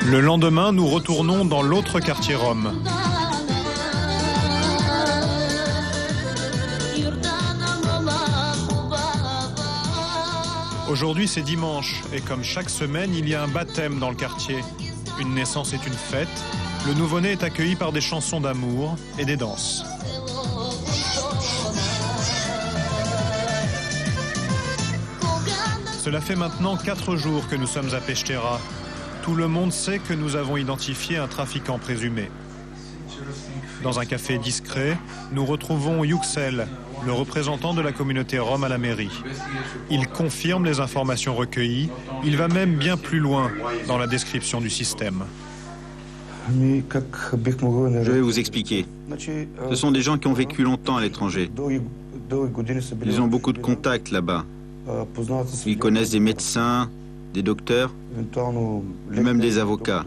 Le lendemain, nous retournons dans l'autre quartier Rome. Aujourd'hui, c'est dimanche et comme chaque semaine, il y a un baptême dans le quartier. Une naissance est une fête. Le nouveau-né est accueilli par des chansons d'amour et des danses. Cela fait maintenant 4 jours que nous sommes à Peshtera. Tout le monde sait que nous avons identifié un trafiquant présumé. Dans un café discret, nous retrouvons Yüksel, le représentant de la communauté rome à la mairie. Il confirme les informations recueillies. Il va même bien plus loin dans la description du système. Je vais vous expliquer. Ce sont des gens qui ont vécu longtemps à l'étranger. Ils ont beaucoup de contacts là-bas. Ils connaissent des médecins, des docteurs, même des avocats.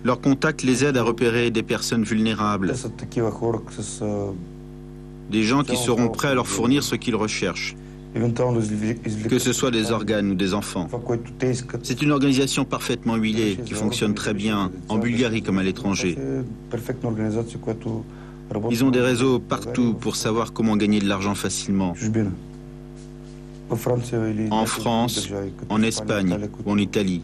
Leurs contacts les aident à repérer des personnes vulnérables, des gens qui seront prêts à leur fournir ce qu'ils recherchent, que ce soit des organes ou des enfants. C'est une organisation parfaitement huilée qui fonctionne très bien en Bulgarie comme à l'étranger. Ils ont des réseaux partout pour savoir comment gagner de l'argent facilement. En France, en Espagne ou en Italie.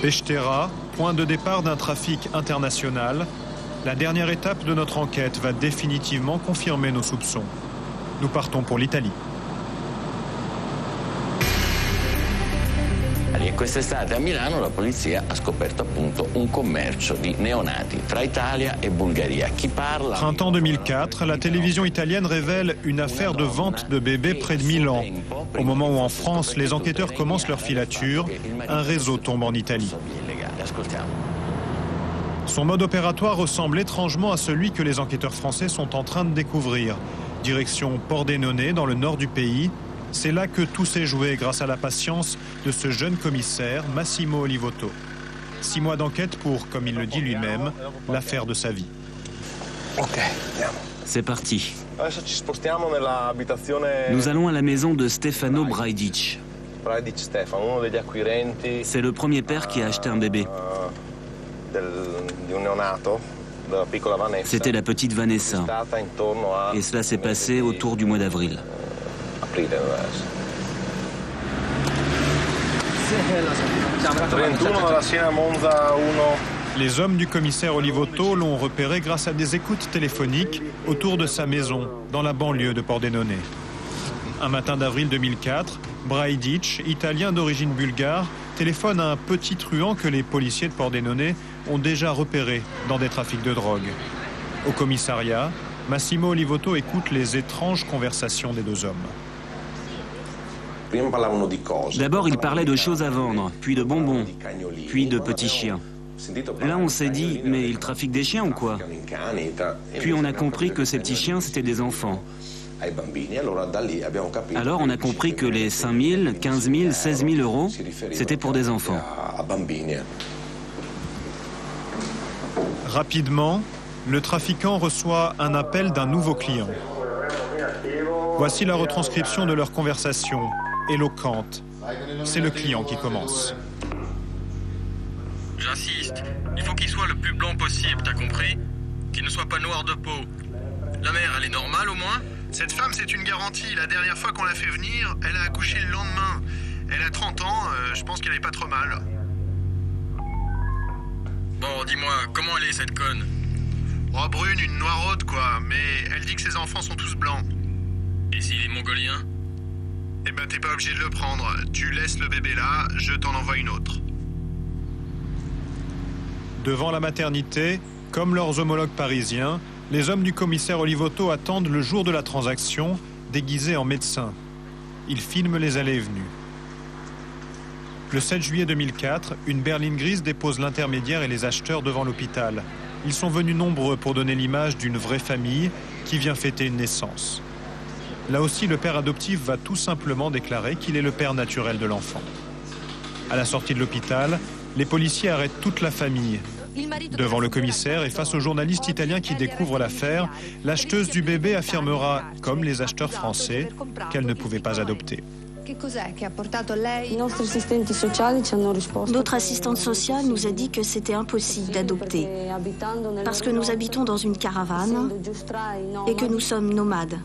Peshtera, point de départ d'un trafic international. La dernière étape de notre enquête va définitivement confirmer nos soupçons. Nous partons pour l'Italie. E quest'estate a Milano la polizia ha scoperto appunto un commercio di neonati tra Italia e Bulgaria. Chi parla... Printemps 2004, la télévision italienne révèle une affaire de vente de bébés près de Milan. Au moment où en France, les enquêteurs commencent leur filature, un réseau tombe en Italie. Son mode opératoire ressemble étrangement à celui que les enquêteurs français sont en train de découvrir. Direction Pordenone, dans le nord du pays. C'est là que tout s'est joué grâce à la patience de ce jeune commissaire, Massimo Olivotto. 6 mois d'enquête pour, comme il le dit lui-même, l'affaire de sa vie. C'est parti. Nous allons à la maison de Stefano Braidic. C'est le premier père qui a acheté un bébé. C'était la petite Vanessa. Et cela s'est passé autour du mois d'avril. Les hommes du commissaire Olivotto l'ont repéré grâce à des écoutes téléphoniques autour de sa maison, dans la banlieue de Pordenone. Un matin d'avril 2004, Braidic, italien d'origine bulgare, téléphone à un petit truand que les policiers de Pordenone ont déjà repéré dans des trafics de drogue. Au commissariat, Massimo Olivotto écoute les étranges conversations des deux hommes. D'abord, il parlait de choses à vendre, puis de bonbons, puis de petits chiens. Là, on s'est dit, mais il trafique des chiens ou quoi? Puis on a compris que ces petits chiens, c'était des enfants. Alors on a compris que les 5 000, 15 000, 16 000 euros, c'était pour des enfants. Rapidement, le trafiquant reçoit un appel d'un nouveau client. Voici la retranscription de leur conversation, éloquente. C'est le client qui commence. J'insiste, il faut qu'il soit le plus blanc possible, t'as compris? Qu'il ne soit pas noir de peau. La mère, elle est normale au moins? Cette femme, c'est une garantie. La dernière fois qu'on l'a fait venir, elle a accouché le lendemain. Elle a 30 ans, je pense qu'elle est pas trop mal. Bon, dis-moi, comment elle est cette conne? Oh, brune, une noiraude quoi, mais elle dit que ses enfants sont tous blancs. Et s'il est mongolien? Eh ben t'es pas obligé de le prendre. Tu laisses le bébé là, je t'en envoie une autre. Devant la maternité, comme leurs homologues parisiens, les hommes du commissaire Olivotto attendent le jour de la transaction, déguisés en médecins. Ils filment les allées et venues. Le 7 juillet 2004, une berline grise dépose l'intermédiaire et les acheteurs devant l'hôpital. Ils sont venus nombreux pour donner l'image d'une vraie famille qui vient fêter une naissance. Là aussi, le père adoptif va tout simplement déclarer qu'il est le père naturel de l'enfant. À la sortie de l'hôpital, les policiers arrêtent toute la famille. Devant le commissaire et face au journaliste italien qui découvre l'affaire, l'acheteuse du bébé affirmera, comme les acheteurs français, qu'elle ne pouvait pas adopter. Notre assistante sociale nous a dit que c'était impossible d'adopter parce que nous habitons dans une caravane et que nous sommes nomades.